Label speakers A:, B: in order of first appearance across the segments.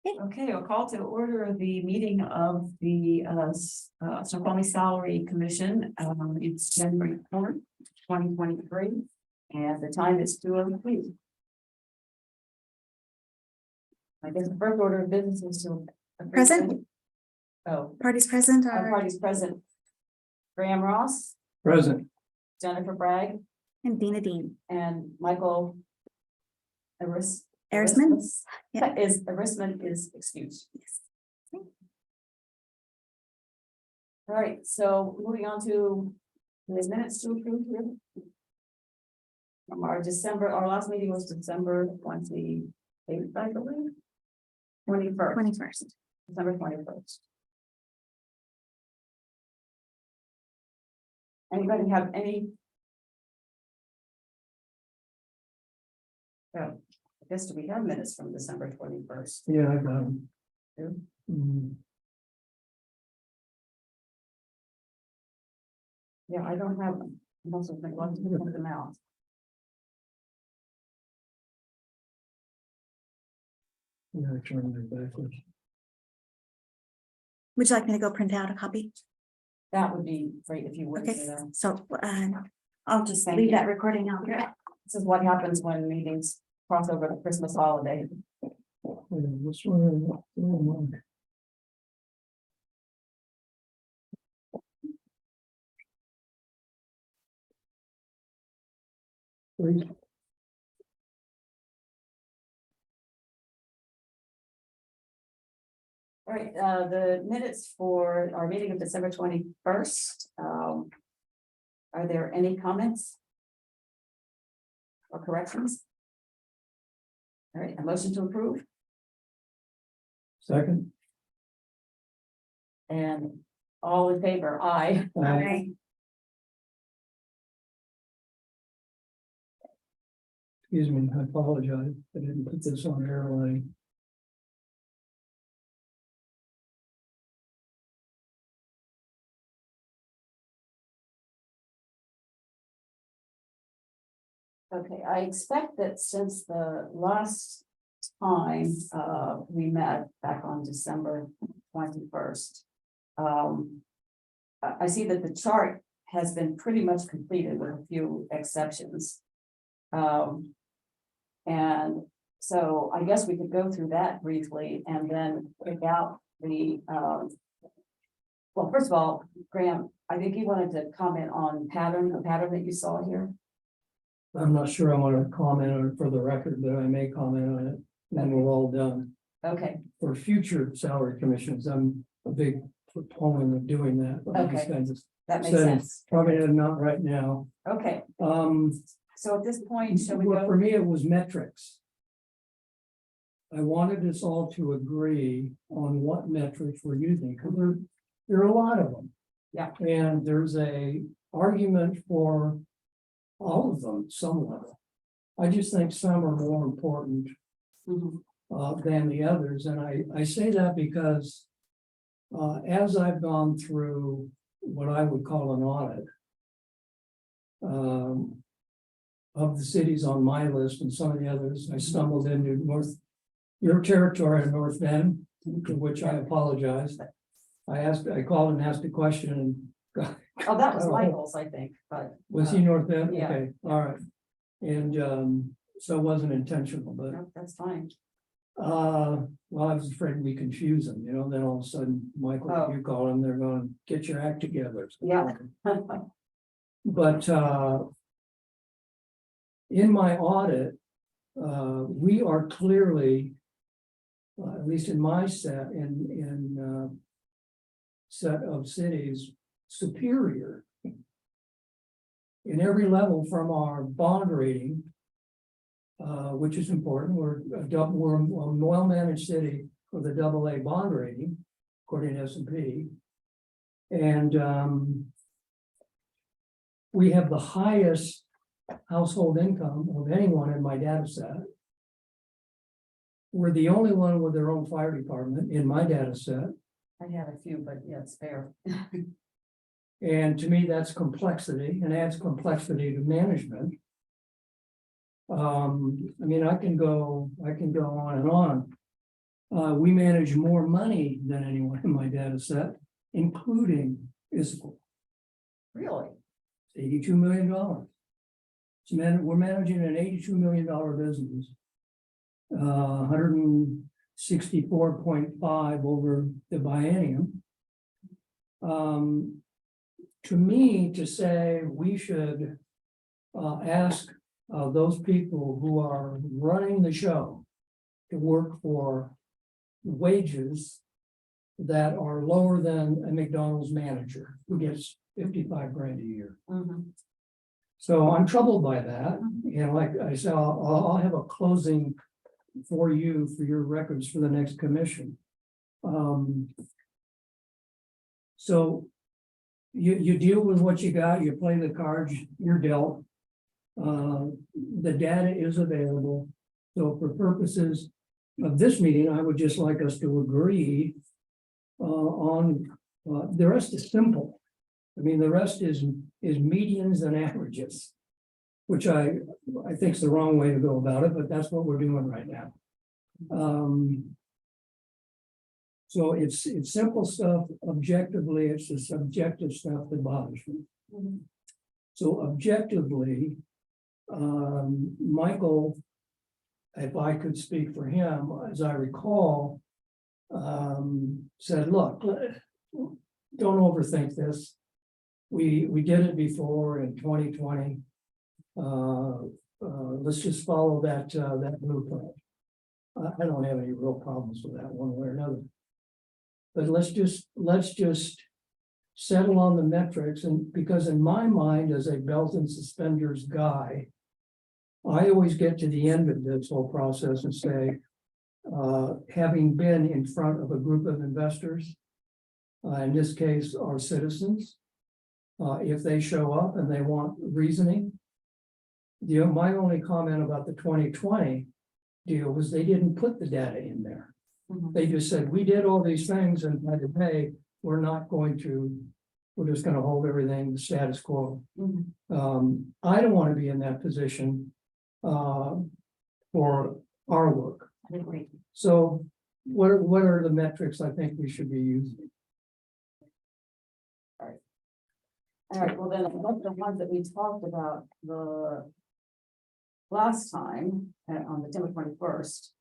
A: Okay, I'll call to order the meeting of the Snoqualmie Salary Commission. It's January 4th, 2023, and the time is 2:03. I guess the first order of business is to
B: Present.
A: Oh,
B: Parties present
A: our
B: are
A: parties present. Graham Ross,
C: Present.
A: Jennifer Bragg,
B: and Dina Dean.
A: and Michael
B: Arisman? Yeah.
A: Arisman is excused. All right, so moving on to the minutes to approve here. From our last meeting was December 28th, I believe. 21st. December 21st. Anybody have any? Oh, I guess do we have minutes from December 21st?
C: Yeah, I got them.
A: Yeah. Yeah, I don't have them. I'm also think I'll have to print them out.
C: Yeah, I turned it backwards.
B: Would you like me to go print out a copy?
A: That would be great if you would.
B: Okay,
A: do that.
B: so
A: I'll just
B: leave that recording out.
A: This is what happens when meetings cross over the Christmas holiday.
C: What's wrong? Please.
A: All right, the minutes for our meeting of December 21st. Are there any comments? Or corrections? All right, a motion to approve,
C: Second.
A: and all in favor, aye.
C: Aye. Excuse me, I apologize. I didn't put this on airline.
A: Okay, I expect that since the last time we met back on December 21st, I see that the chart has been pretty much completed with a few exceptions. And so I guess we could go through that briefly and then pick out the well, first of all, Graham, I think you wanted to comment on the pattern that you saw here.
C: I'm not sure I want to comment on it for the record, but I may comment on it when we're all done.
A: Okay,
C: For future salary commissions, I'm a big proponent of doing that.
A: Okay.
C: These kinds of
A: that makes
C: settings.
A: sense.
C: Probably not right now.
A: Okay, so at this point, shall we
C: Well,
A: go?
C: for me, it was metrics. I wanted us all to agree on what metrics we're using, because there are a lot of them.
A: Yeah.
C: And there's a argument for all of them, some level. I just think some are more important
A: Mhm.
C: than the others, and I say that because as I've gone through what I would call an audit of the cities on my list and some of the others, I stumbled into your territory in North Bend, for which I apologize. I called and asked a question and
A: Oh, that was Michael's, I think, but.
C: was he North Bend?
A: yeah.
C: Okay, all right. And so it wasn't intentional, but
A: No, that's fine.
C: well, I was afraid we confuse them, you know, then all of a sudden, Michael,
A: Oh.
C: you call them, they're going, get your act together.
A: Yeah.
C: But in my audit, we are clearly, at least in my set of cities, superior in every level from our bond rating, which is important. We're a well-managed city with a AA bond rating, according to S&P. And we have the highest household income of anyone in my data set. We're the only one with their own fire department in my data set.
A: I have a few, but yeah, it's fair.
C: And to me, that's complexity and adds complexity to management. I mean, I can go on and on. We manage more money than anyone in my data set, including Issaquah,
A: Really?
C: $82 million. We're managing an $82 million business. 164.5 over the biennium. To me, to say we should ask those people who are running the show to work for wages that are lower than a McDonald's manager who gets 55 grand a year.
A: Mhm.
C: So I'm troubled by that. And like I said, I'll have a closing for you for your records for the next commission. So you deal with what you got, you play the cards you're dealt. The data is available. So for purposes of this meeting, I would just like us to agree on the rest is simple. I mean, the rest is medians and averages, which I think is the wrong way to go about it, but that's what we're doing right now. So it's simple stuff. Objectively, it's the subjective stuff that bothers me.
A: Mhm.
C: So objectively, Michael, if I could speak for him, as I recall, said, look, don't overthink this. We did it before in 2020. Let's just follow that blueprint. I don't have any real problems with that one way or another. But let's just settle on the metrics, and because in my mind, as a belt and suspenders guy, I always get to the end of this whole process and say, having been in front of a group of investors, in this case, our citizens, if they show up and they want reasoning, my only comment about the 2020 deal was they didn't put the data in there.
A: Mhm.
C: They just said, we did all these things, and by the way, we're just gonna hold everything the status quo.
A: Mhm.
C: I don't want to be in that position for our work.
A: I agree.
C: So what are the metrics I think we should be using?
A: All right, well then, one of the ones that we talked about the last time, on September 21st.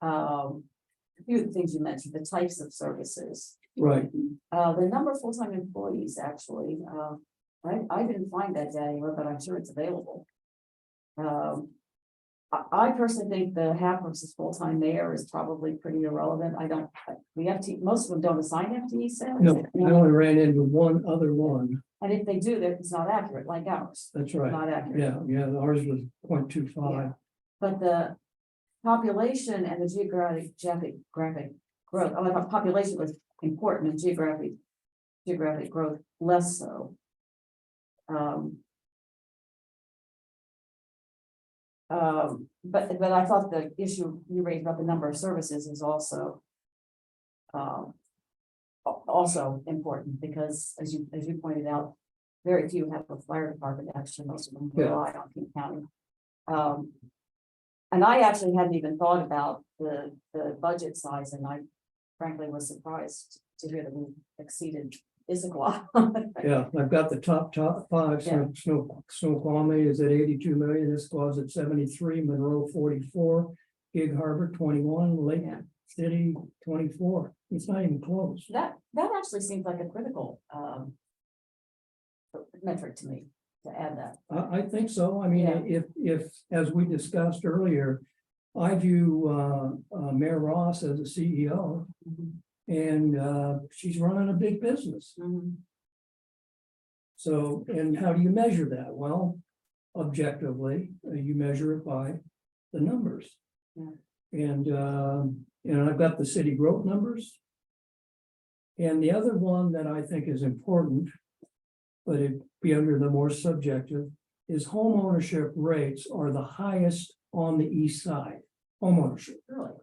A: A few of the things you mentioned, the types of services,
C: Right,
A: the number of full-time employees, actually, I didn't find that data anywhere, but I'm sure it's available. I personally think the half versus full-time mayor is probably pretty irrelevant. Most of them don't assign FTE salaries.
C: no, I only ran into one other one,
A: And if they do, that it's not accurate, like ours,
C: that's right,
A: not accurate.
C: yeah, ours was 0.25.
A: But the population and the geographic growth, I thought population was important and geographic growth less so. But I thought the issue you raised about the number of services is also important, because as you pointed out, very few have a fire department. Actually, most of them rely on King County. And I actually hadn't even thought about the budget size, and I frankly was surprised to hear that we exceeded Issaquah.
C: Yeah, I've got the top five.
A: Yeah.
C: Snoqualmie is at 82 million. Issaquah is at 73. Monroe 44. Gig Harbor 21. Lake City 24. It's not even close.
A: That actually seems like a critical metric to me, to add that.
C: I think so. I mean, if as we discussed earlier, I view Mayor Ross as a CEO, and she's running a big business.
A: Mhm.
C: So, and how do you measure that? Well, objectively, you measure it by the numbers.
A: Yeah.
C: And I've got the city growth numbers. And the other one that I think is important, but it'd be under the more subjective, is home ownership rates are the highest on the east side. Home ownership.
A: Really?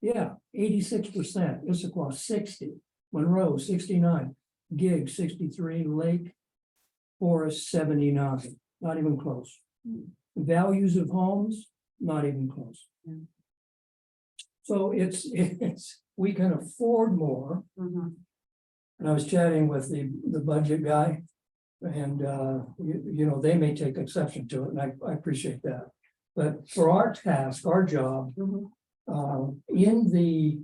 C: Yeah, 86%, Issaquah 60, Monroe 69, Gig 63, Lake Forest 79, not even close. Values of homes, not even close.
A: Mm.
C: So it's, we can afford more.
A: Mhm.
C: And I was chatting with the budget guy. And, you know, they may take exception to it, and I appreciate that. But for our task, our job,
A: Mhm.
C: in the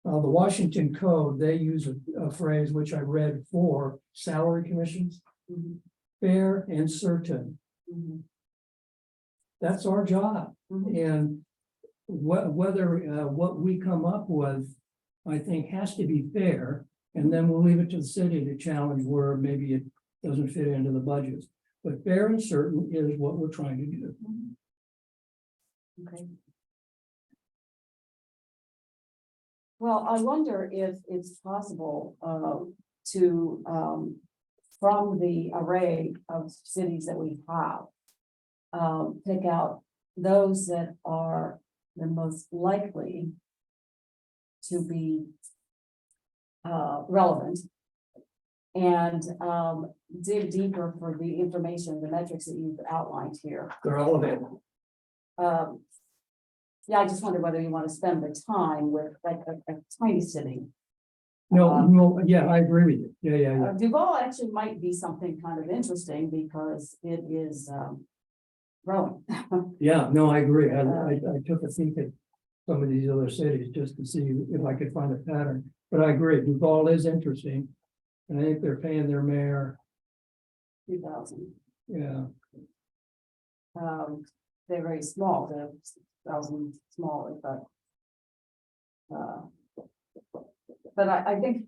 C: Washington Code, they use a phrase which I read for salary commissions,
A: Mhm.
C: fair and certain.
A: Mhm.
C: That's our job.
A: Mhm.
C: And whether what we come up with, I think, has to be fair. And then we'll leave it to the city to challenge where maybe it doesn't fit into the budgets. But fair and certain is what we're trying to do.
A: Mhm. Okay. Well, I wonder if it's possible to from the array of cities that we have, pick out those that are the most likely to be relevant. And dig deeper for the information, the metrics that you've outlined here.
C: They're elevated.
A: Yeah, I just wonder whether you want to spend the time with like a tiny city.
C: No, yeah, I agree with you. Yeah.
A: Duval actually might be something kind of interesting because it is growing.
C: Yeah, no, I agree. I took a think at some of these other cities just to see if I could find a pattern. But I agree, Duval is interesting. And I think they're paying their mayor,
A: 2,000.
C: yeah,
A: They're very small, they're 1,000 smaller, but I think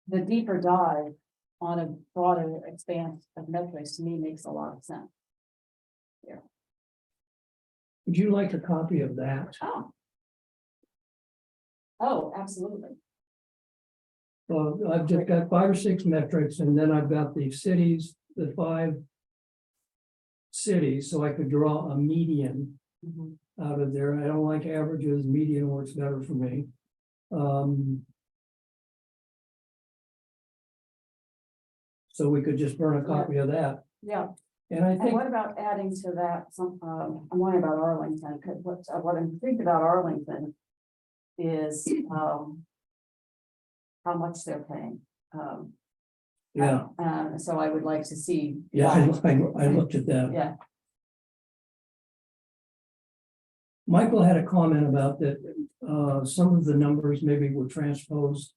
A: the deeper dive on a broader expanse of metrics to me makes a lot of sense.
C: would you like a copy of that?
A: Oh, absolutely.
C: Well, I've just got 5 or 6 metrics, and then I've got the cities, the 5 cities, so I could draw a median
A: Mhm.
C: out of there. I don't like averages, median works better for me. So we could just burn a copy of that,
A: Yeah,
C: and I
A: and
C: think,
A: what about adding to that some, I'm wondering about Arlington, because what I'm thinking about Arlington is, how much they're paying.
C: yeah,
A: So I would like to see.
C: yeah,
A: that.
C: I looked at that.
A: Yeah,
C: Michael had a comment about that, some of the numbers maybe were transposed,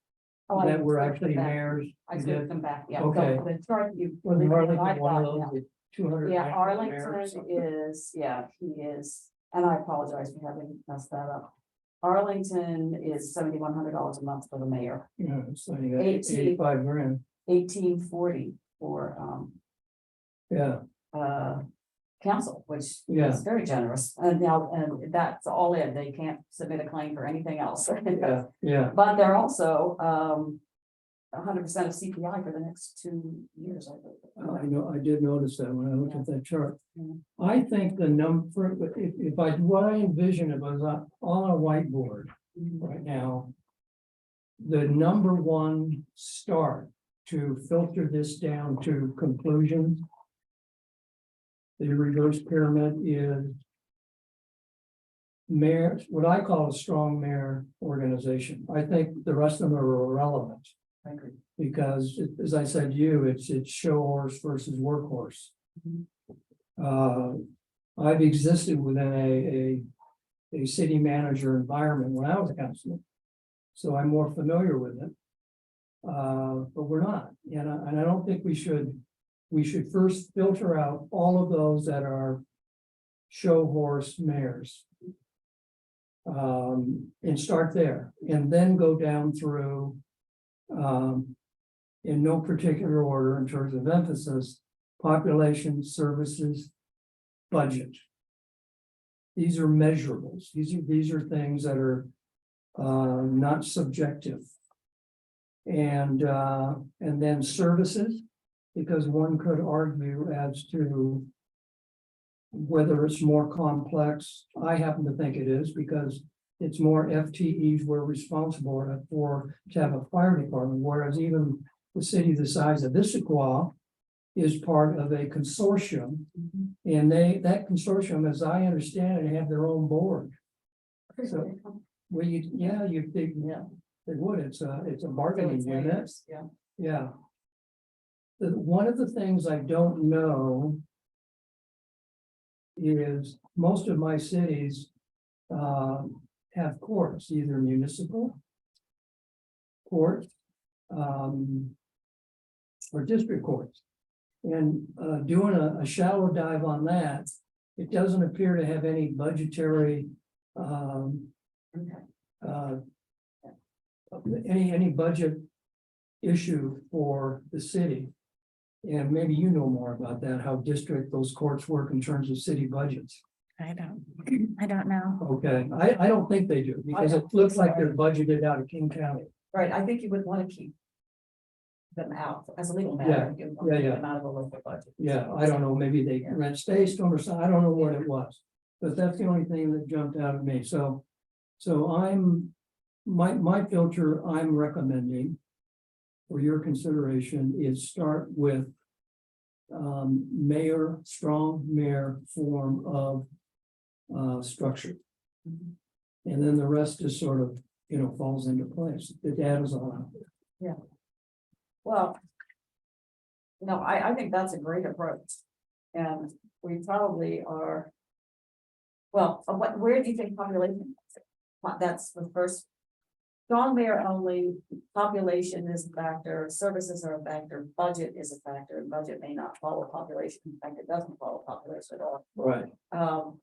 A: oh, I
C: that were
A: switched
C: actually
A: them back.
C: mayors.
A: I
C: You
A: switched
C: did?
A: them back, yeah.
C: Okay.
A: So the chart you.
C: Was Arlington
A: I
C: one of
A: thought,
C: those, 200?
A: Yeah, Arlington is, yeah, he is, and I apologize for having messed that up. Arlington is $7,100 a month for the mayor,
C: Yeah, it's like you got
A: 18.
C: 85 grand,
A: 1840 for
C: yeah,
A: council, which
C: Yeah.
A: is very generous. And now, and that's all in, they can't submit a claim for anything else.
C: yeah,
A: But they're also 100% of CPI for the next 2 years, I
C: I
A: think.
C: know, I did notice that when I looked at that chart.
A: Yeah.
C: I think the number, if I, what I envision it was on a whiteboard right now. The number one start to filter this down to conclusions. The reverse pyramid is mayor, what I call a strong mayor organization. I think the rest of them are irrelevant.
A: I agree.
C: Because as I said to you, it's show horse versus workhorse. I've existed within a city manager environment when I was a councilman. So I'm more familiar with it. But we're not, and I don't think we should first filter out all of those that are show horse mayors. And start there, and then go down through. In no particular order in terms of emphasis, population, services, budget. These are measurables. These are things that are not subjective. And then services, because one could argue as to whether it's more complex. I happen to think it is because it's more FTEs we're responsible for to have a fire department, whereas even the city the size of Issaquah is part of a consortium. And that consortium, as I understand it, have their own board. So, well, you think,
A: Yeah.
C: they would, it's a bargaining
A: It's
C: unit,
A: layers, yeah.
C: yeah. One of the things I don't know is most of my cities have courts, either municipal court or district courts. And doing a shallow dive on that, it doesn't appear to have any budgetary
A: Okay.
C: any budget issue for the city. And maybe you know more about that, how those courts work in terms of city budgets.
B: I don't know.
C: Okay, I don't think they do, because it looks like they're budgeted out of King County.
A: Right, I think you would want to keep them out as a legal matter. You want to keep
C: yeah.
A: them out of the local budget.
C: Yeah, I don't know, maybe they rent space to them or something, I don't know what it was. But that's the only thing that jumped out at me, so my filter I'm recommending for your consideration is start with strong mayor form of structure.
A: Mhm.
C: And then the rest is sort of, falls into place. The data's all out there.
A: Well, no, I think that's a great approach. And we probably are. Well, where do you think population? That's the first. Strong mayor only, population is a factor, services are a factor, budget is a factor, and budget may not follow population. In fact, it doesn't follow population at all.
C: Right.
A: Um,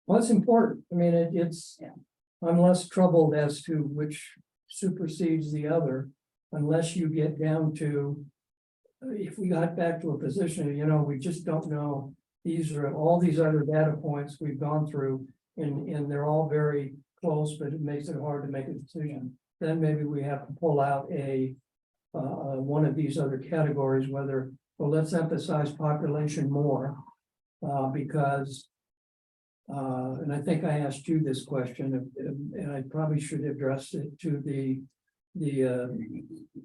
C: Well, it's important. I mean, it's,
A: Yeah.
C: I'm less troubled as to which supersedes the other. Unless you get down to, if we got back to a position, we just don't know. These are all these other data points we've gone through and they're all very close, but it makes it hard to make a decision. Then maybe we have to pull out one of these other categories, let's emphasize population more. Because and I think I asked you this question, and I probably should address it to the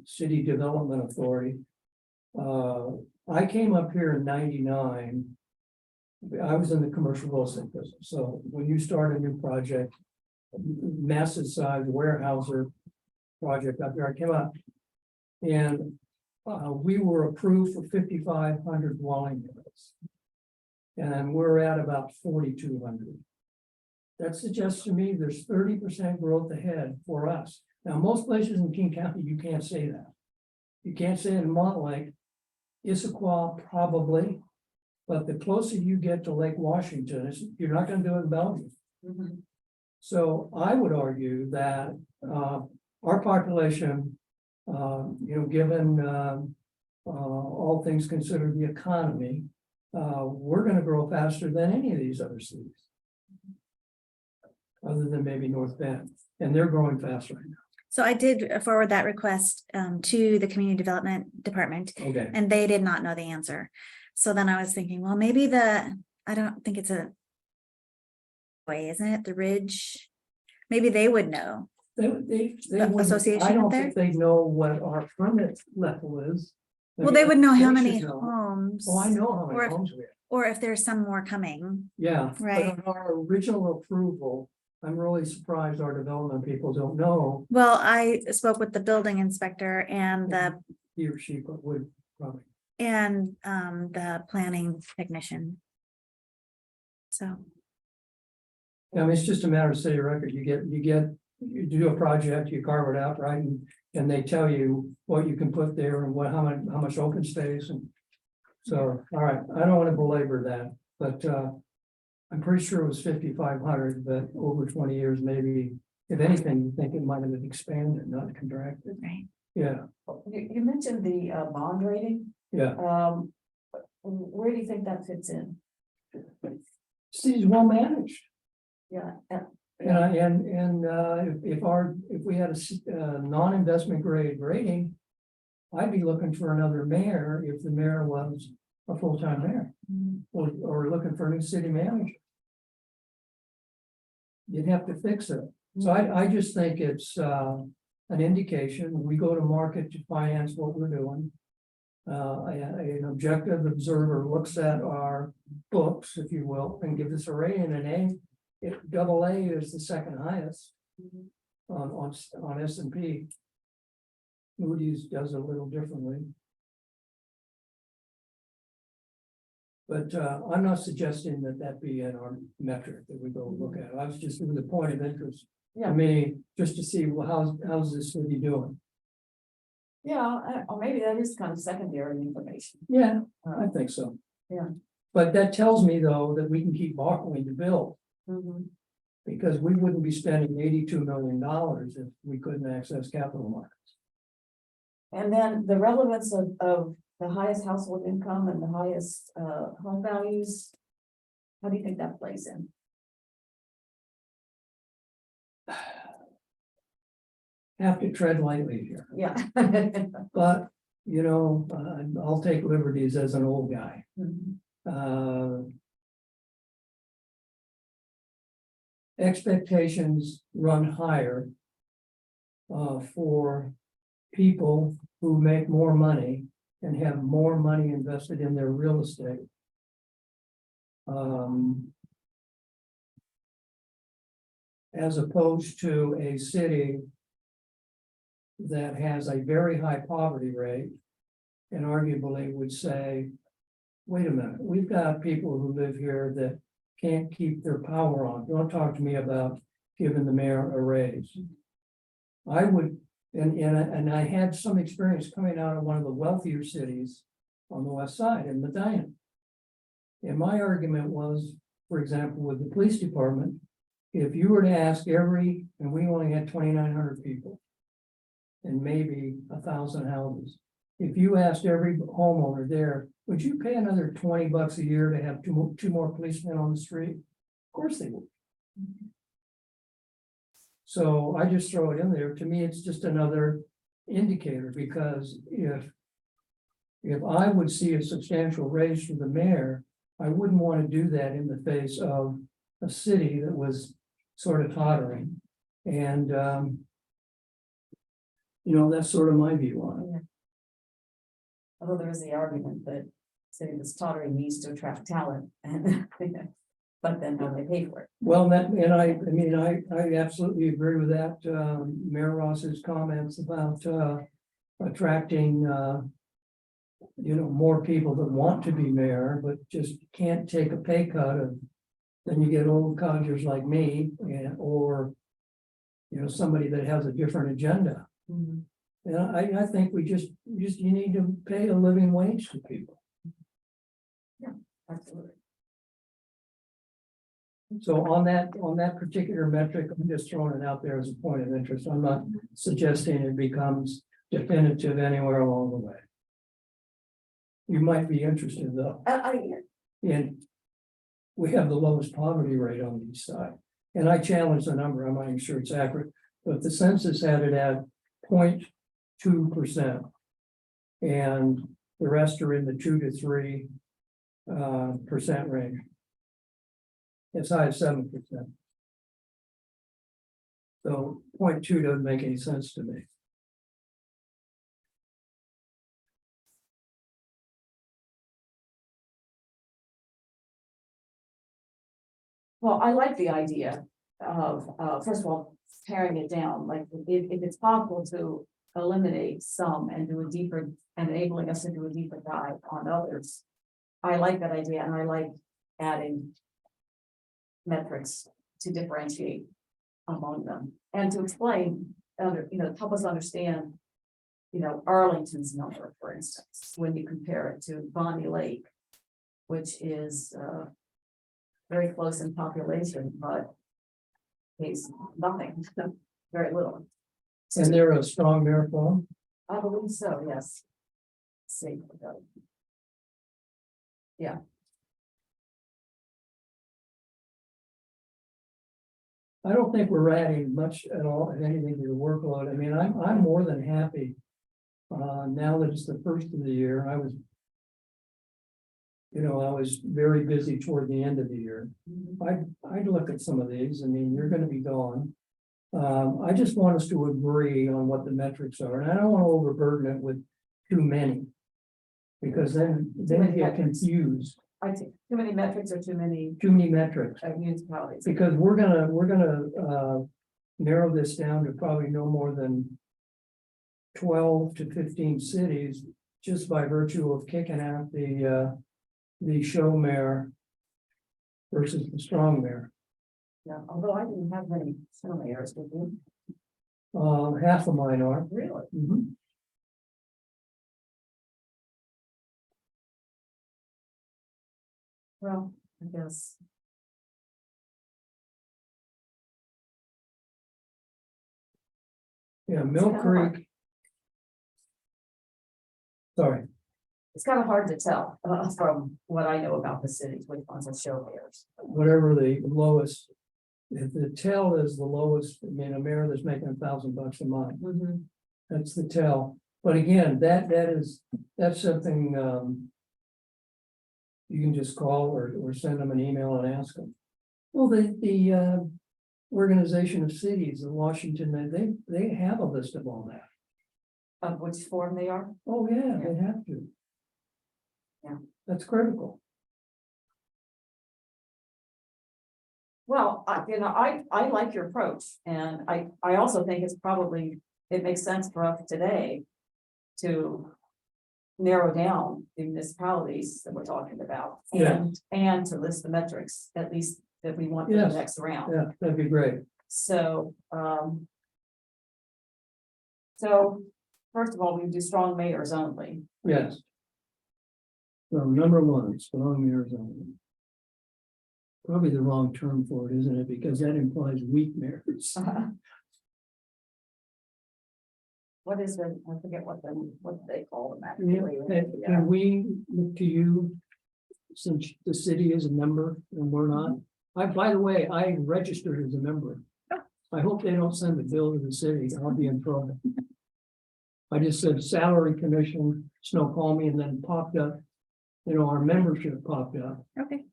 C: City Development Authority. I came up here in '99. I was in the commercial real estate business, so when you start a new project, massive size warehouser project up there, I came up. And we were approved for 5,500 dwelling units. And we're at about 4,200. That suggests to me there's 30% growth ahead for us. Now, most places in King County, you can't say that. You can't say it in Montlake, Issaquah, probably. But the closer you get to Lake Washington, you're not going to do it in Bellevue.
A: mhm.
C: So I would argue that our population, given all things considered, the economy, we're going to grow faster than any of these other cities. Other than maybe North Bend, and they're growing fast right now.
B: So I did forward that request to the Community Development Department,
C: Okay,
B: and they did not know the answer. So then I was thinking, well, maybe I don't think it's a way, isn't it? The Ridge, maybe they would know.
C: they wouldn't-
B: Association
C: I don't
B: up there?
C: think they know what our permit level is.
B: Well, they would know how
C: They
B: many
C: should know.
B: homes.
C: Oh, I know how
B: Or
C: many
B: if-
C: homes we have.
B: Or if there's some more coming.
C: Yeah,
B: Right.
C: but on our original approval, I'm really surprised our development people don't know.
B: Well, I spoke with the building inspector and
C: He or she would probably.
B: the planning technician. So,
C: I mean, it's just a matter of city record. You do a project, you carve it out, right? And they tell you what you can put there and how much open space and. So, all right, I don't want to belabor that, but I'm pretty sure it was 5,500, but over 20 years, maybe, if anything, you think it might have expanded, not contracted.
B: right.
C: Yeah,
A: You mentioned the bond rating.
C: yeah.
A: Where do you think that fits in?
C: City's well managed.
A: Yeah,
C: If we had a non-investment grade rating, I'd be looking for another mayor if the mayor was a full-time mayor, or looking for a new city manager. You'd have to fix it. So I just think it's an indication. We go to market to finance what we're doing. An objective observer looks at our books, if you will, and gives us a rating, and Double A is the second highest
A: Mhm.
C: on S&P. Moody's does it a little differently. But I'm not suggesting that that be in our metric that we go look at. I was just with a point of interest.
A: Yeah.
C: I mean, just to see, well, how's this city doing?
A: Yeah, or maybe that is kind of secondary information.
C: Yeah, I
A: Uh,
C: think so.
A: Yeah.
C: But that tells me though, that we can keep borrowing to build,
A: mhm.
C: because we wouldn't be spending $82 million if we couldn't access capital markets.
A: And then the relevance of the highest household income and the highest home values. How do you think that plays in?
C: Have to tread lightly here,
A: Yeah.
C: but you know, I'll take liberties as an old guy.
A: Mhm.
C: Expectations run higher for people who make more money and have more money invested in their real estate. As opposed to a city that has a very high poverty rate and arguably would say, wait a minute, we've got people who live here that can't keep their power on. Don't talk to me about giving the mayor a raise. I would, and I had some experience coming out of one of the wealthier cities on the west side in Medina. And my argument was, for example, with the police department, if you were to ask every, and we only had 2,900 people and maybe 1,000 houses. If you asked every homeowner there, would you pay another $20 a year to have two more policemen on the street? Of course they would. So I just throw it in there. To me, it's just another indicator, because if I would see a substantial raise from the mayor, I wouldn't want to do that in the face of a city that was sort of tottering. And that's sort of my view on it.
A: Although there is the argument that city that's tottering needs to attract talent and, but then how they pay for it.
C: Well, I absolutely agree with that. Mayor Ross's comments about attracting more people that want to be mayor, but just can't take a pay cut. And then you get old codgers like me, or somebody that has a different agenda.
A: Mhm.
C: And I think you need to pay a living wage to people.
A: Absolutely.
C: So on that particular metric, I'm just throwing it out there as a point of interest. I'm not suggesting it becomes definitive anywhere along the way. You might be interested though, and we have the lowest poverty rate on the east side. And I challenge the number, I'm not even sure it's accurate, but the census had it at 0.2%. And the rest are in the 2 to 3% range. As high as 7%. So 0.2 doesn't make any sense to me.
A: Well, I like the idea of, first of all, paring it down, like if it's possible to eliminate some and do a deeper, and enabling us to do a deeper dive on others. I like that idea, and I like adding metrics to differentiate among them and to explain, help us understand, Arlington's number, for instance, when you compare it to Bonnie Lake, which is, very close in population, but pays nothing, very little.
C: And they're a strong mayor form.
A: I believe so, yes. See. Yeah.
C: I don't think we're adding much at all, if anything, to the workload. I mean, I'm more than happy. Now that it's the first of the year, I was very busy toward the end of the year. I'd look at some of these. I mean, you're gonna be gone. I just want us to agree on what the metrics are, and I don't want to overburden it with too many. Because then you get confused.
A: I think too many metrics or too many
C: too many metrics.
A: municipalities.
C: Because we're gonna narrow this down to probably no more than 12 to 15 cities, just by virtue of kicking out the show mayor versus the strong mayor.
A: Yeah, although I didn't have many mayors with you.
C: Half of mine are.
A: Really?
C: Mhm.
A: Well, I guess.
C: Yeah, Mill
A: kinda hard.
C: Creek. Sorry,
A: It's kind of hard to tell from what I know about the cities, which ones are show mayors.
C: whatever the lowest. If the tell is the lowest, I mean, a mayor that's making $1,000 a month, that's the tell. But again, that's something, you can just call or send them an email and ask them. Well, the Organization of Cities in Washington, they have a list of all that.
A: Of which form they are?
C: Oh, yeah, they have to.
A: Yeah.
C: That's critical.
A: Well, I like your approach, and I also think it makes sense for us today to narrow down the municipalities that we're talking about,
C: Yeah.
A: and to list the metrics, at least that we want for the
C: Yes.
A: next round.
C: Yeah, that'd be great.
A: So, so first of all, we do strong mayors only.
C: Yes. So number one, strong mayors only. Probably the wrong term for it, isn't it? Because that implies weak mayors.
A: What is the, I forget what they call them
C: Yeah,
A: actually.
C: can we look to you, since the city is a member and we're not? By the way, I registered as a member. I hope they don't send a bill to the city, I'll be in trouble. I just said salary commission, Snoqualmie, and then popped up, our membership popped up,
B: Okay.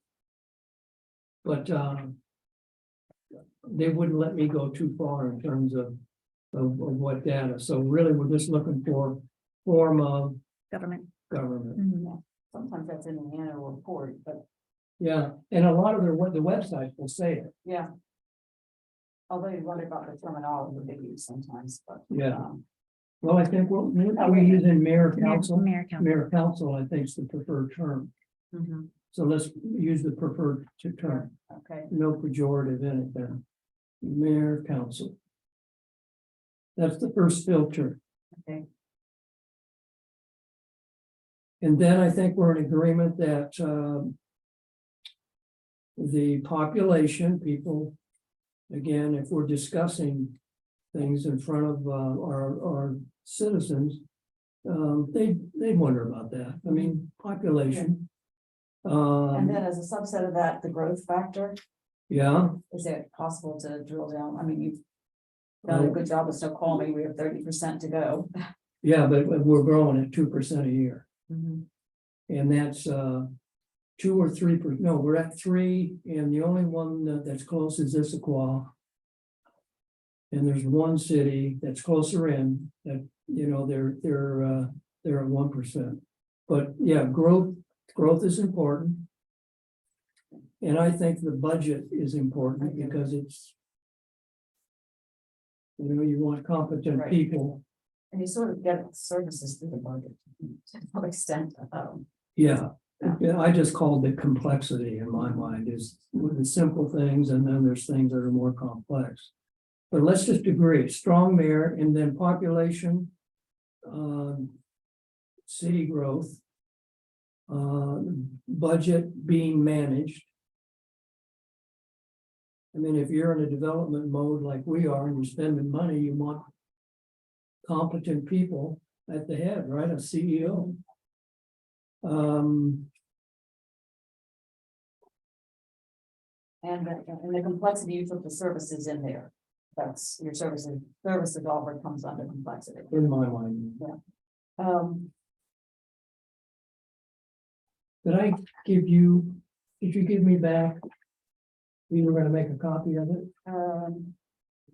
C: but they wouldn't let me go too far in terms of what data, so really, we're just looking for form of
B: Government.
C: government.
B: Mhm.
A: Sometimes that's in the annual report, but
C: Yeah, and a lot of the websites will say it.
A: yeah. Although you wonder about the terminology they use sometimes, but.
C: Yeah. Well, I think we're
A: Okay.
C: using mayor council.
B: Mayor council.
C: Mayor council, I think, is the preferred term.
A: Mhm,
C: So let's use the preferred term.
A: okay,
C: No pejorative in it there. Mayor council. That's the first filter.
A: okay,
C: And then I think we're in agreement that the population, people, again, if we're discussing things in front of our citizens, they wonder about that. I mean, population.
A: and then as a subset of that, the growth factor,
C: Yeah,
A: is it possible to drill down? I mean, you've done a good job with Snoqualmie, we have 30% to go.
C: yeah, but we're growing at 2% a year.
A: Mhm.
C: And that's 2 or 3%. No, we're at 3, and the only one that's close is Issaquah. And there's one city that's closer in that, they're at 1%. But yeah, growth is important. And I think the budget is important
A: I do.
C: because it's, you want competent
A: Right.
C: people.
A: And you sort of get services through the budget to some extent.
C: Yeah, I just called it complexity in my mind is with the simple things, and then there's things that are more complex. But let's just agree, strong mayor, and then population, city growth, budget being managed. I mean, if you're in a development mode like we are and you're spending money, you want competent people at the head, right? A CEO.
A: And the complexity, you took the services in there. That's your service developer comes under complexity.
C: In my mind. Did I give you, did you give me back? We were gonna make a copy of it.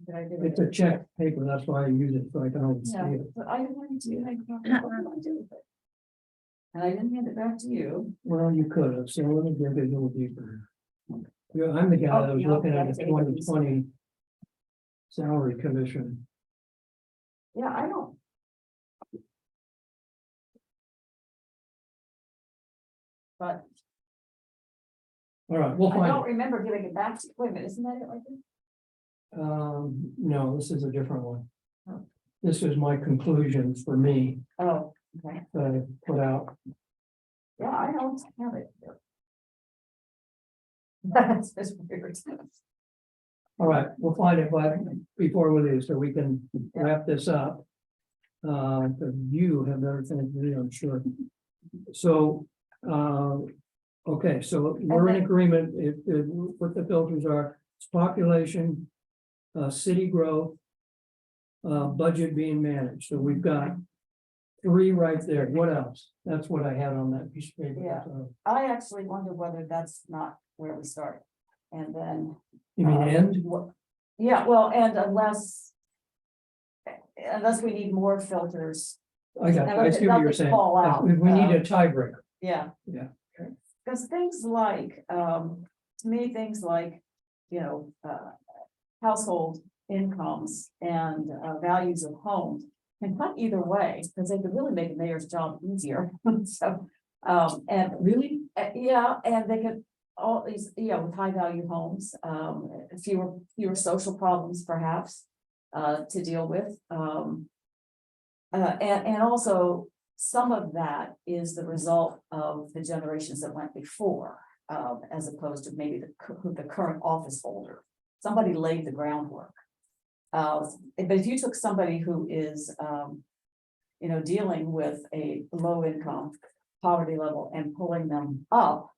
A: Did I do
C: It's
A: it?
C: a check paper, that's why I use it, so I can always see
A: Yeah,
C: it.
A: but I wanted to make. What do I do with it? And I didn't hand it back to you.
C: Well, you could have, so let me dig a little deeper. Yeah, I'm the guy that was
A: Oh, no,
C: looking at
A: that's
C: the
A: it.
C: 2020 salary commission.
A: Yeah, I don't. But
C: All right, we'll
A: I
C: find
A: don't
C: it.
A: remember giving it back to, wait a minute, isn't that it right there?
C: No, this is a different one.
A: Oh.
C: This is my conclusions for me
A: Oh, okay,
C: that I put out.
A: yeah, I don't have it here. That's just weird.
C: All right, we'll find it, but before we leave, so we can wrap this up. Because you have other things to do, I'm sure. So, okay, so we're in agreement if what the filters are, it's population, city growth, budget being managed. So we've got 3 right there. What else? That's what I had on that piece of paper.
A: Yeah. I actually wonder whether that's not where we started. And then.
C: You mean end?
A: Yeah, well, and unless we need more filters,
C: I got you. I see what you're saying.
A: Fall out,
C: We need a tiebreaker.
A: yeah.
C: Yeah.
A: Because things like, to me, things like, household incomes and values of homes can cut either way, because they could really make the mayor's job easier. So, and
C: Really?
A: yeah, and they could all these, with high value homes, fewer social problems perhaps to deal with. And also some of that is the result of the generations that went before, as opposed to maybe the current office holder. Somebody laid the groundwork. But if you took somebody who is, dealing with a low income poverty level and pulling them up,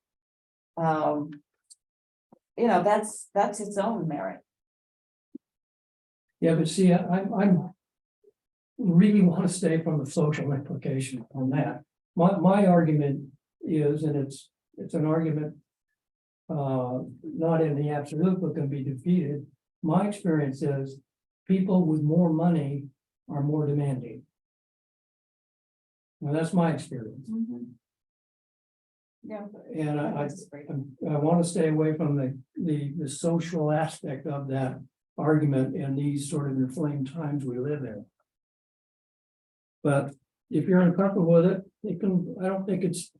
A: that's its own merit.
C: Yeah, but see, I'm really want to stay from the social implication on that. My argument is, and it's an argument not in the absolute, but can be defeated. My experience is people with more money are more demanding. Now, that's my experience.
A: Yeah.
C: And I want to stay away from the social aspect of that argument in these sort of inflamed times we live in. But if you're uncomfortable with it, I don't think it's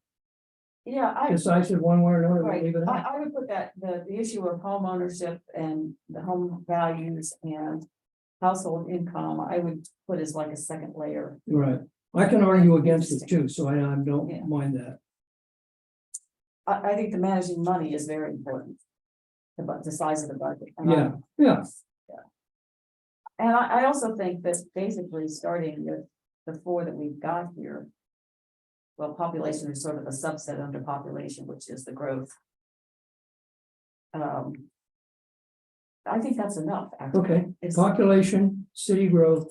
C: decisive one way or another.
A: Right,
C: Leave it out.
A: I would put that, the issue of home ownership and the home values and household income, I would put as like a second layer.
C: Right. I can argue against it too, so I don't
A: Yeah.
C: mind that.
A: I think the managing money is very important. The size of the budget. And
C: Yeah.
A: And I also think that basically starting with the 4 that we've got here. Well, population is sort of a subset under population, which is the growth. I think that's enough, actually.
C: Okay,
A: It's-
C: population, city growth,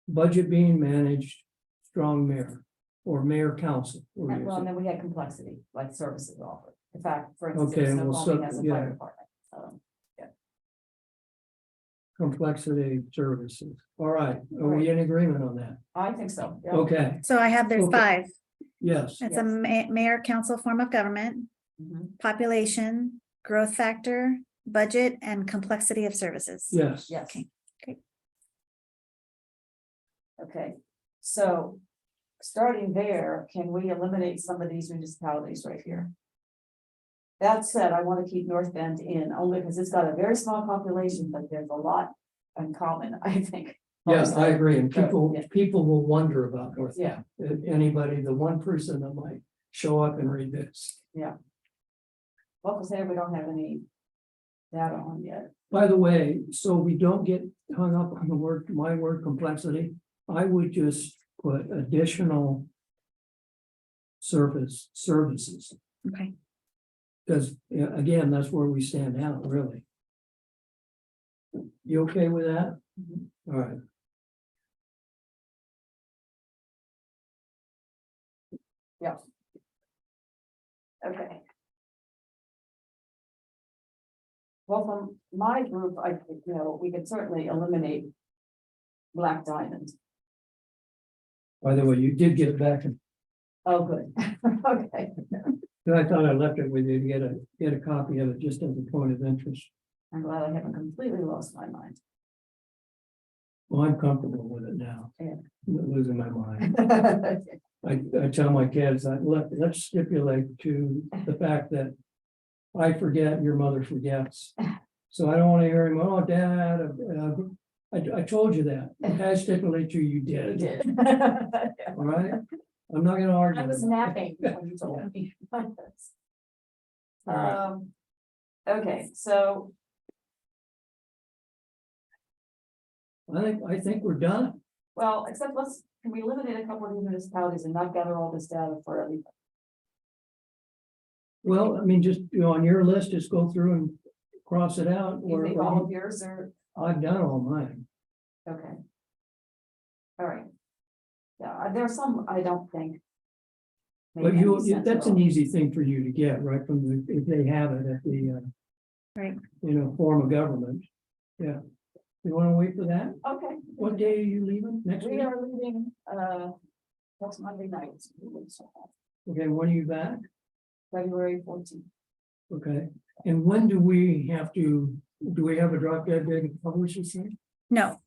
C: budget being managed, strong mayor or mayor council. Or
A: And
C: you
A: well,
C: say.
A: and then we had complexity, like services offered. In fact, for instance,
C: Okay, well,
A: Snoqualmie has a
C: yeah.
A: fire department.
C: Complexity services. All right, are we in agreement on that?
A: I think so. Yeah.
C: Okay,
B: So I have, there's
C: Okay.
B: 5.
C: yes,
B: It's a mayor council form of government,
A: Mhm.
B: population, growth factor, budget, and complexity of services.
C: yes.
A: Yes.
B: Okay, great.
A: Okay, so starting there, can we eliminate some of these municipalities right here? That said, I want to keep North Bend in only because it's got a very small population, but there's a lot in common, I think.
C: Yes, I agree, and
A: So, yeah.
C: people will wonder about North.
A: Yeah.
C: Anybody, the one person that might show up and read this.
A: Well, because there we don't have any data on yet.
C: By the way, so we don't get hung up on my word complexity, I would just put additional services.
B: Okay.
C: Because, again, that's where we stand out, really. You okay with that?
A: Mhm.
C: All right.
A: Okay. Well, from my group, we could certainly eliminate Black Diamond.
C: By the way, you did get it back in
A: Oh, good. Okay.
C: But I thought I left it with you to get a copy of it, just as a point of interest.
A: I'm glad I haven't completely lost my mind.
C: Well, I'm comfortable with it now.
A: Yeah.
C: I'm not losing my mind. I tell my kids, let's stipulate to the fact that I forget, your mother forgets. So I don't want to hear him, oh, Dad, I told you that. I stipulate to you
A: You
C: did.
A: did.
C: All right? I'm not gonna argue.
A: I was napping when you told me. Okay, so
C: I think we're done.
A: well, except can we eliminate a couple of municipalities and not gather all this data for everything?
C: Well, I mean, just, on your list, just go through and cross it out.
A: You
C: Or
A: think all of yours are,
C: I've done all mine.
A: okay. All right. Yeah, there are some I don't think. make
C: But
A: any sense at
C: that's an
A: all.
C: easy thing for you to get, right, from if they have it at the,
B: Right.
C: Form of government. Yeah. You wanna wait for that?
A: Okay.
C: What day are you leaving? Next
A: We
C: week?
A: are leaving, next Monday night,
C: Okay, when are you back?
A: February 14th.
C: Okay, and when do we have a drop dead date to publish this thing?
B: No.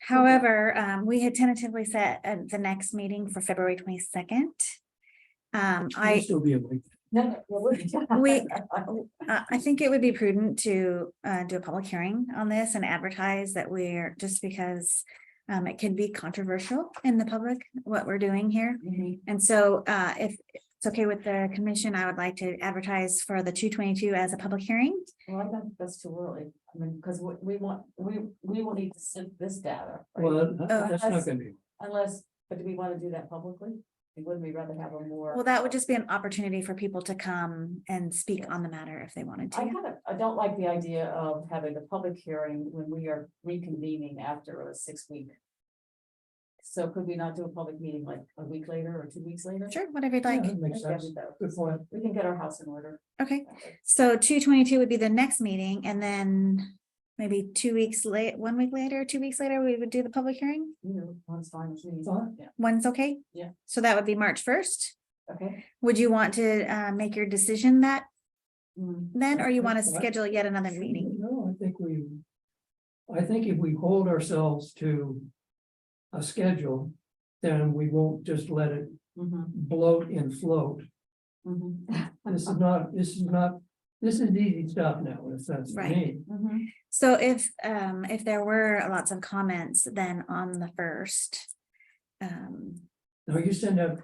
B: However, we had tentatively set the next meeting for February 22nd.
C: We'll
B: I
C: still be awake.
A: No,
B: We- I think it would be prudent to do a public hearing on this and advertise that we're, just because it can be controversial in the public, what we're doing here.
A: Mhm.
B: And so if it's okay with the commission, I would like to advertise for the 222 as a public hearing.
A: Well, I think that's too early. I mean, because we will need to sift this data. right?
C: Well, that's not gonna be.
A: Unless, but do we want to do that publicly? Wouldn't we rather have a more?
B: Well, that would just be an opportunity for people to come and speak on the matter if they wanted to.
A: I don't like the idea of having a public hearing when we are reconvening after a 6-week. So could we not do a public meeting like a week later or 2 weeks later?
B: Sure, whatever you'd
C: Yeah,
B: like.
C: that makes sense. Good point.
A: We can get our house in order.
B: Okay, so 222 would be the next meeting, and then maybe 2 weeks late, 1 week later, 2 weeks later, we would do the public hearing.
A: You know, one's fine with me.
C: Fine.
A: Yeah,
B: One's okay?
A: Yeah.
B: So that would be March 1st.
A: okay.
B: Would you want to make your decision that
A: Mm,
B: then, or you want to
C: That's fine.
B: schedule yet another meeting?
C: No, I think if we hold ourselves to a schedule, then we won't just let it
A: mhm,
C: bloat and float.
A: mhm.
C: This is easy stuff now, in a sense, for
B: Right.
C: me.
A: Mhm.
B: So if there were lots of comments, then on the 1st.
C: Now you send out,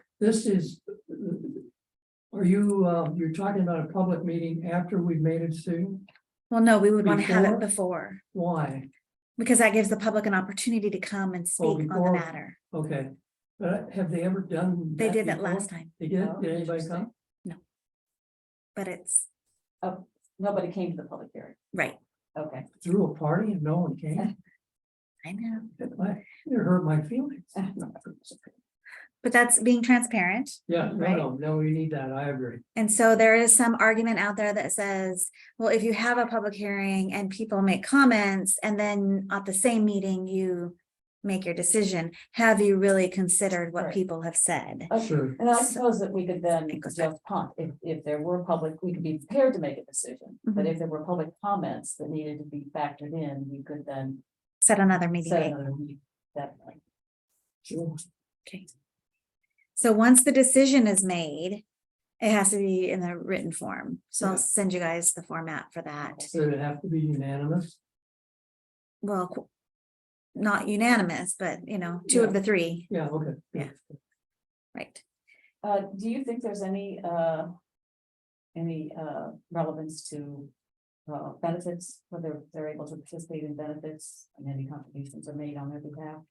C: you're talking about a public meeting after we've made a decision?
B: Well, no, we would want to have it
C: Before?
B: before,
C: Why?
B: because that gives the public an opportunity to come and speak on the
C: before.
B: matter.
C: Okay, but have they ever done?
B: They did that
C: before?
B: last time,
C: They did?
A: Oh,
C: Did anybody
A: interesting.
C: come?
B: but it's,
A: Nobody came to the public hearing.
B: right,
A: Okay.
C: Threw a party and no one came?
B: I know.
C: It hurt my feelings.
B: But that's being transparent.
C: Yeah,
B: Right.
C: no, we need that, I agree.
B: And so there is some argument out there that says, well, if you have a public hearing and people make comments, and then at the same meeting, you make your decision, have you really considered what
A: Right.
B: people have said?
C: Sure.
A: And I suppose that we could then
B: It goes back.
A: just punt, if there were public, we could be prepared to make a decision. But
B: Mhm.
A: if there were public comments that needed to be factored in, we could then
B: Set another meeting
A: set
B: date.
A: another meeting that night.
C: Sure.
B: Okay. So once the decision is made, it has to be in the written form. So I'll
C: Yeah.
B: send you guys the format for that.
C: So it'd have to be unanimous.
B: Well, not unanimous, but two of the three,
C: Yeah, okay.
B: Yeah. right?
A: Do you think there's any relevance to benefits, whether they're able to participate in benefits and any contributions are made on their behalf?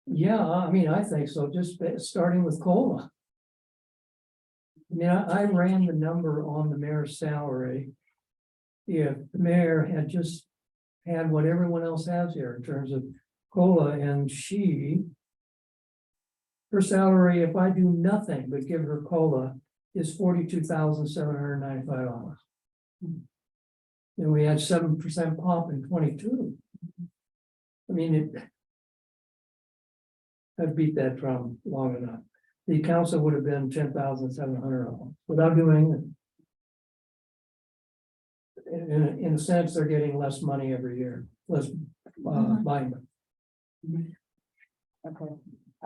C: Yeah, I mean, I think so, just starting with COLA. I mean, I ran the number on the mayor's salary. If the mayor had just had what everyone else has here in terms of COLA, and her salary, if I do nothing but give her COLA, is $42,795. And we had 7% pop in 22. I mean, I've beat that drum long enough. The council would have been $10,700 without doing anything. In a sense, they're getting less money every year, less buying.
A: Okay.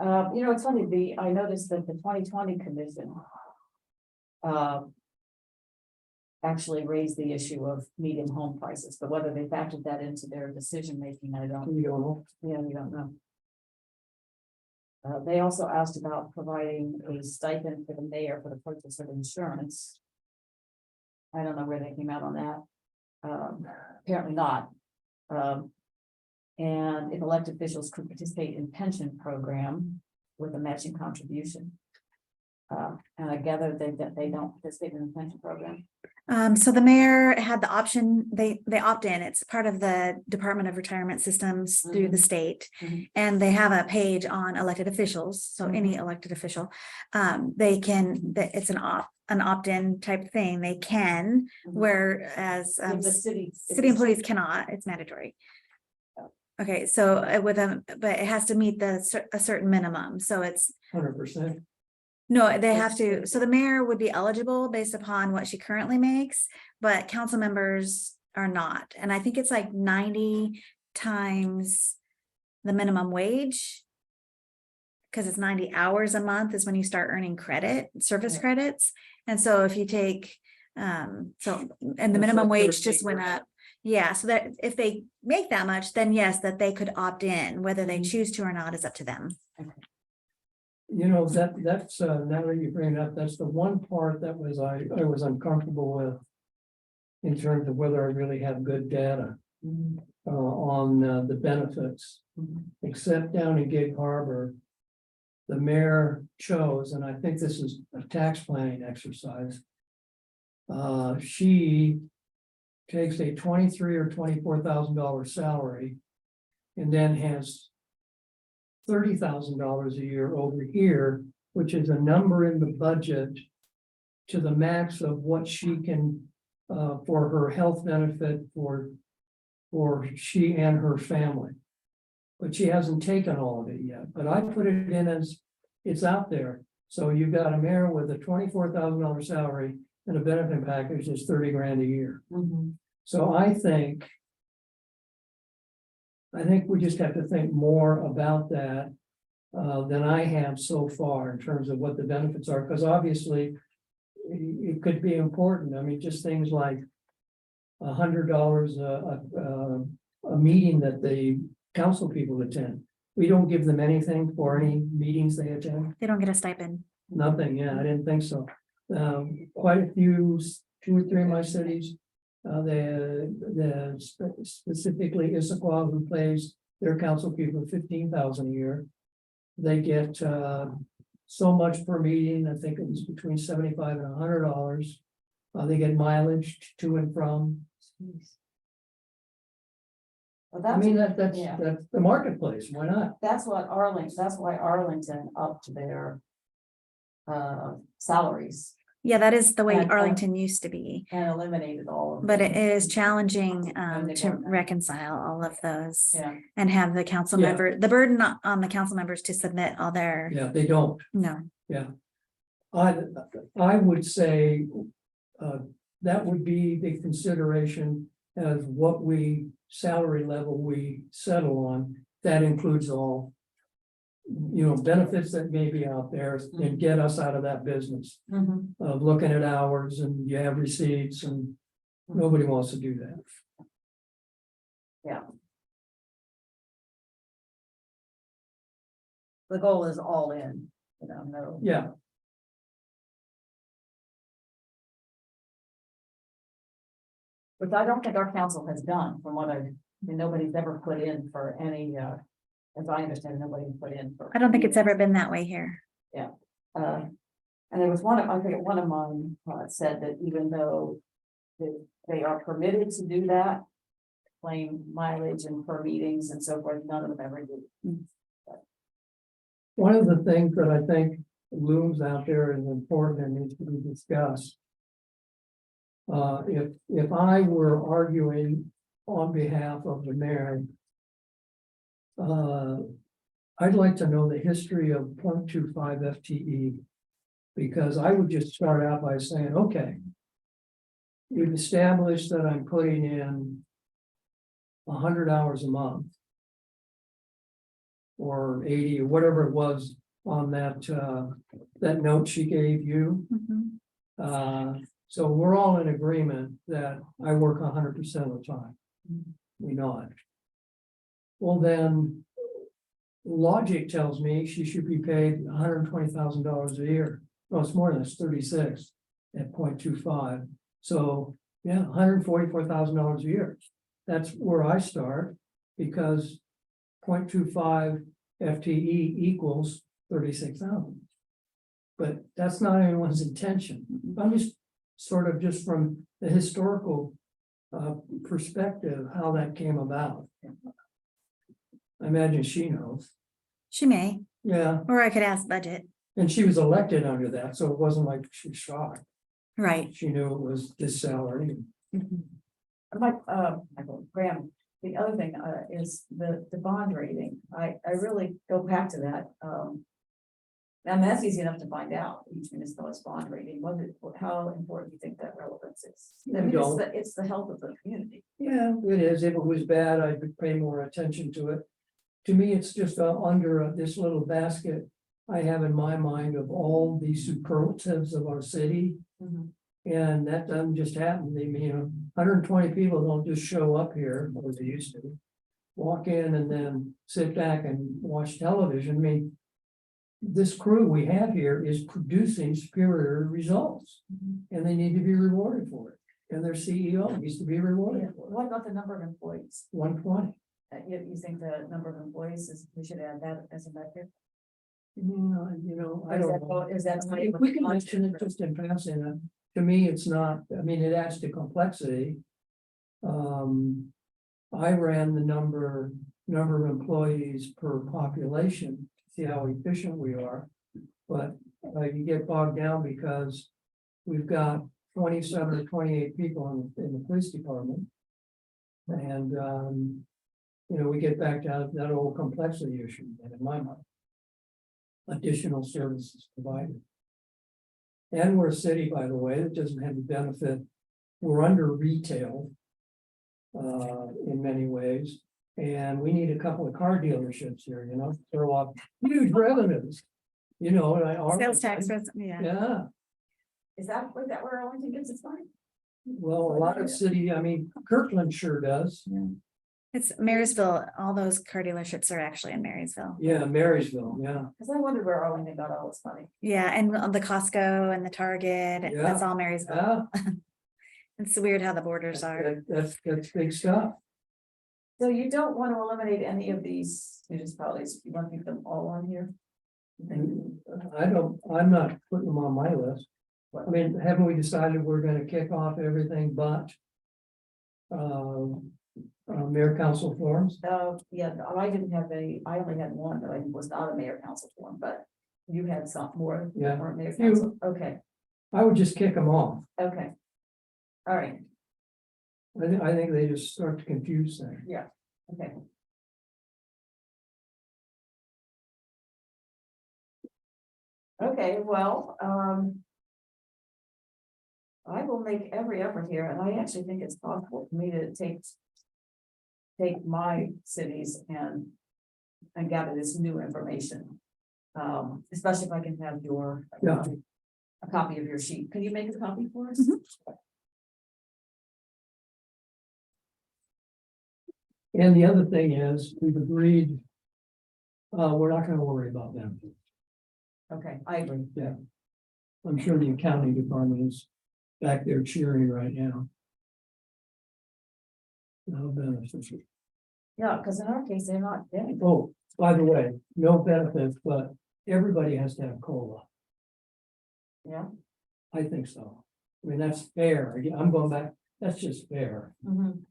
A: It's funny, I noticed that the 2020 commission. Actually raised the issue of median home prices, but whether they factored that into their decision making, I don't,
C: You don't know.
A: we don't know. They also asked about providing a stipend for the mayor for the purchase of insurance. I don't know where they came out on that. Apparently not. And if elected officials could participate in pension program with a matching contribution. And I gather they don't participate in the pension program.
B: So the mayor had the option, they opt in, it's part of the Department of Retirement Systems through the state.
A: Mhm.
B: And they have a page on elected officials, so any elected official, it's an opt-in type thing, they can, whereas
A: If the city.
B: city employees cannot, it's mandatory. Okay, so but it has to meet a certain minimum, so it's
C: 100%.
B: no, they have to, so the mayor would be eligible based upon what she currently makes, but council members are not. And I think it's like 90 times the minimum wage. Because it's 90 hours a month is when you start earning service credits. And so if you take, and the minimum wage just went up. Yeah, so that if they make that much, then yes, that they could opt in, whether they choose to or not is up to them.
C: You know, that's now that you bring it up, that's the one part that I was uncomfortable with. In terms of whether I really have good data on the benefits, except down in Gig Harbor. The mayor chose, and I think this is a tax planning exercise. She takes a $23,000 or $24,000 salary, and then has $30,000 a year over here, which is a number in the budget to the max of what she can, for her health benefit for she and her family. But she hasn't taken all of it yet, but I put it in as it's out there. So you've got a mayor with a $24,000 salary and a benefit package that's 30 grand a year. So I think we just have to think more about that than I have so far in terms of what the benefits are, because obviously it could be important. I mean, just things like $100 a meeting that the council people attend. We don't give them anything for any meetings they attend.
B: They don't get a stipend.
C: Nothing, yeah, I didn't think so. Quite a few, 2 or 3 of my cities. Specifically Issaquah, who pays their council people $15,000 a year. They get so much per meeting. I think it was between $75 and $100. They get mileage to and from.
A: Well,
C: I
A: that's,
C: mean, that's
A: yeah.
C: the marketplace. Why not?
A: that's why Arlington upped their salaries
B: Yeah, that is the way
A: And,
B: Arlington used to be,
A: and eliminated all of.
B: but
A: them.
B: it is challenging
A: And they
B: to
A: don't know.
B: reconcile all of those.
A: Yeah,
B: And have the council
C: Yeah.
B: member, the burden on the council members to submit all their,
C: Yeah, they don't.
B: no.
C: I would say that would be the consideration as what salary level we settle on. That includes all, benefits that may be out there and get us out of that business of looking at hours and you have receipts and nobody wants to do that.
A: the goal is all in, no.
C: Yeah,
A: Which I don't think our council has done, from what nobody's ever put in for any, as I understand, nobody put in for.
B: I don't think it's ever been that way here.
A: And there was I think one of mine said that even though they are permitted to do that, claim mileage and per meetings and so forth, none of them ever do.
C: one of the things that I think looms out there is important and needs to be discussed. If I were arguing on behalf of the mayor, I'd like to know the history of 0.25 FTE. Because I would just start out by saying, okay. We've established that I'm putting in 100 hours a month. Or 80 or whatever it was on that that note she gave you.
B: Mhm.
C: So we're all in agreement that I work 100% of the time. We know it. Well, then. Logic tells me she should be paid $120,000 a year. No, it's more than it's 36 at 0.25. So yeah, $144,000 a year. That's where I start because 0.25 FTE equals 36,000. But that's not anyone's intention. I'm just sort of just from the historical perspective, how that came about. I imagine she knows.
B: She may,
C: Yeah,
B: or I could ask budget,
C: and she was elected under that, so it wasn't like she was shocked.
B: right?
C: She knew it was this salary.
B: Mhm.
A: Michael Graham, the other thing is the bond rating. I really go back to that. And that's easy enough to find out, each municipal's bond rating, how important do you think that relevance is? I mean, it's the health of the community.
C: Yeah, it is. If it was bad, I'd pay more attention to it. To me, it's just under this little basket I have in my mind of all the superlatives of our city. And that doesn't just happen. They mean, 120 people don't just show up here, as they used to. Walk in and then sit back and watch television. I mean, this crew we have here is producing superior results. And they need to be rewarded for it. And their CEO needs to be rewarded for it.
A: What about the number of employees?
C: 120.
A: You think the number of employees is, we should add that as a metric?
C: I don't know.
A: Is that?
C: If we can mention it just in passing, to me, it's not, I mean, it adds to complexity. I ran the number of employees per population, to see how efficient we are. But you get bogged down because we've got 27 or 28 people in the police department. And, we get back to that old complexity issue, and in my mind. Additional services provided. And we're a city, by the way, that doesn't have the benefit. We're under retail. In many ways, and we need a couple of car dealerships here, throw off huge revenues.
B: Sales tax, yeah.
C: Yeah,
A: Is that where Arlington gets its money?
C: well, a lot of city, I mean, Kirkland sure does.
B: It's Marysville, all those car dealerships are actually in Marysville.
C: Yeah, Marysville, yeah.
A: Because I wondered where Arlington got all its money.
B: Yeah, and the Costco and the Target, that's all Marysville.
C: Yeah,
B: It's weird how the borders are.
C: that's big stuff.
A: So you don't want to eliminate any of these municipalities, you want to keep them all on here?
C: I'm not putting them on my list. I mean, haven't we decided we're gonna kick off everything but mayor council forms?
A: Yeah, I didn't have any, I only had one that I was not a mayor council form, but you had some more.
C: Yeah.
A: Or mayor
C: Few.
A: council, okay,
C: I would just kick them off.
A: okay. All right,
C: I think they just start to confuse things.
A: okay. Okay, well, I will make every effort here, and I actually think it's possible for me to take my cities and gather this new information. Especially if I can have your
C: Yeah.
A: a copy of your sheet. Can you make a copy for us?
C: And the other thing is, we've agreed, we're not gonna worry about them.
A: Okay, I agree.
C: Yeah. I'm sure the accounting department is back there cheering right now. No benefits.
A: Yeah, because in our case, they're not getting.
C: Oh, by the way, no benefits, but everybody has to have COLA.
A: Yeah.
C: I think so. I mean, that's fair. Again, I'm going back, that's just fair.
A: Mhm.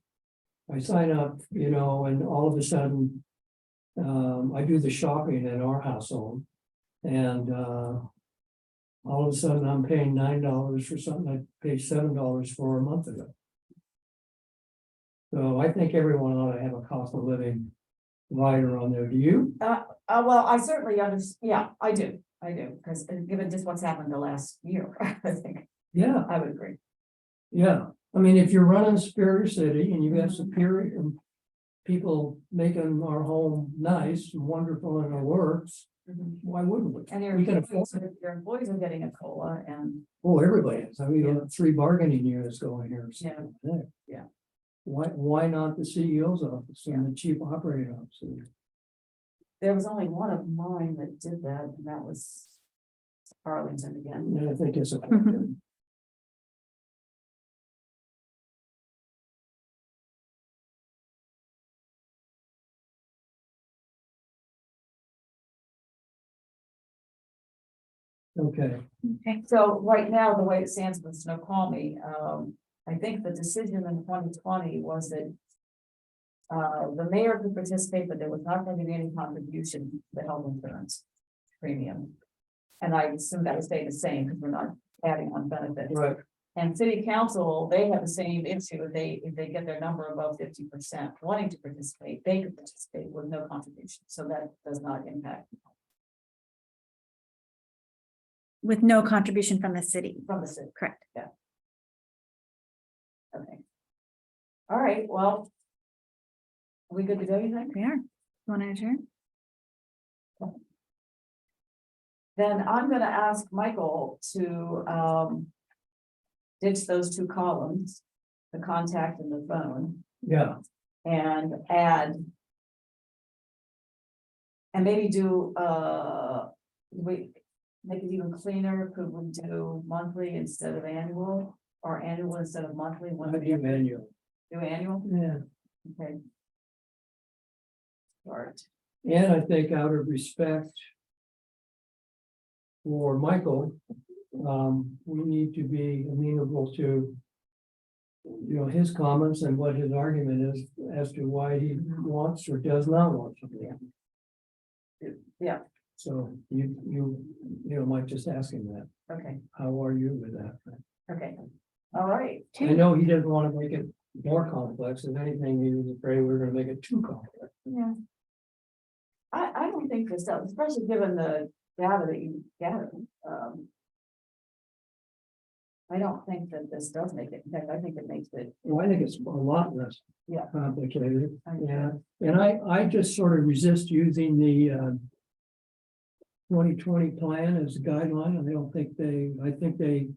C: I sign up, and all of a sudden. I do the shopping in our household. And all of a sudden I'm paying $9 for something I paid $7 for a month ago. So I think everyone ought to have a cost of living rider on there, do you?
A: Well, I certainly yeah, I do, because given just what's happened the last year, I think
C: Yeah,
A: I would agree.
C: yeah, I mean, if you're running Superior City and you got
A: Mhm.
C: Superior people making our home nice and wonderful and it works, why wouldn't we?
A: And
C: We can afford it.
A: your employees are getting a COLA and,
C: Oh, everybody is, I mean,
A: Yeah.
C: 3 bargaining units going here. so,
A: Yeah. Yeah.
C: Why not the CEO's office and the chief operating officer?
A: there was only one of mine that did that, and that was Arlington again.
C: And I think it's a. Okay,
B: Okay.
A: So right now, the way it stands with Snoqualmie, I think the decision in 2020 was that the mayor could participate, but there was not going to be any contribution to the health insurance premium. And I assume that would stay the same because we're not adding on benefits.
C: right,
A: And city council, they have the same issue. If they get their number above 50% wanting to participate, they could participate with no contribution. So that does not impact
B: With no contribution from the city.
A: from the city.
B: Correct.
A: Okay. All right, well. Are we good to go, you think?
B: We are. Want to adjourn?
A: Then I'm gonna ask Michael to ditch those 2 columns, the contact and the phone,
C: yeah,
A: and add. And maybe do, we make it even cleaner, could we do monthly instead of annual, or annual instead of monthly? One
C: I
A: of
C: do
A: the-
C: manual,
A: Do annual,
C: yeah,
A: okay. Start,
C: and I think out of respect. For Michael, we need to be amenable to. You know, his comments and what his argument is as to why he wants or does not want to do it.
A: yeah,
C: So you know, might just ask him that,
A: okay,
C: how are you with that?
A: okay, all right.
C: I know he doesn't want to make it more complex, if anything, he was afraid we were gonna make it too complex.
A: Yeah. I don't think this does, especially given the data that you gathered. I don't think that this does make it, in fact, I think it makes it.
C: Well, I think it's a lot less.
A: Yeah.
C: Complicated,
A: I agree.
C: yeah, and I just sort of resist using the 2020 plan as a guideline, and I don't think I think they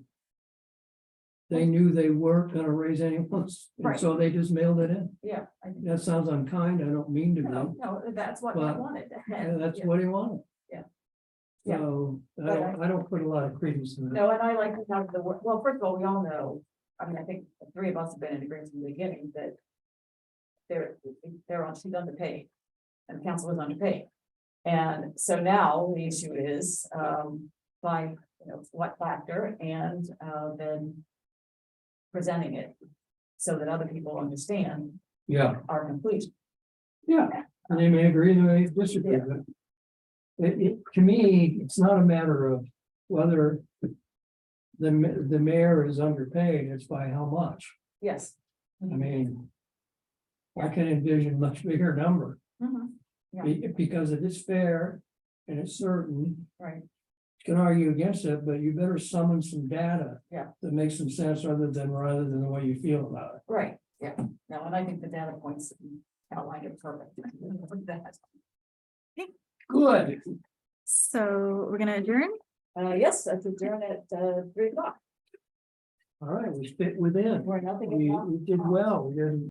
C: knew they weren't gonna raise anyone's, and
A: Right.
C: so they just mailed it in.
A: Yeah. I think-
C: That sounds unkind, I don't mean to be,
A: No, that's what I
C: But-
A: wanted.
C: and that's
A: Yeah.
C: what he wanted.
A: Yeah. Yeah.
C: So, I don't put a lot of credence in that.
A: No, and I like to have the, well, first of all, we all know, I mean, I think the 3 of us have been in agreement from the beginning that she's underpaid and the council is underpaid. And so now the issue is, by, what factor and, then presenting it so that other people understand
C: Yeah,
A: our conclusion.
C: yeah, and they may agree, they may disagree,
A: Yeah.
C: but to me, it's not a matter of whether the mayor is underpaid, it's by how much.
A: Yes.
C: I mean, I can envision much bigger number,
A: Mhm. Yeah.
C: because it is fair and it's certain.
A: Right,
C: You can argue against it, but you better summon some data.
A: Yeah.
C: That makes some sense rather than the way you feel about it.
A: right, yeah, no, and I think the data points outlined it perfect. That.
C: Good.
B: So we're gonna adjourn?
A: Yes, that's adjourned at 3 o'clock.
C: All right, we fit within.
A: Where nothing is.
C: We did well. We didn't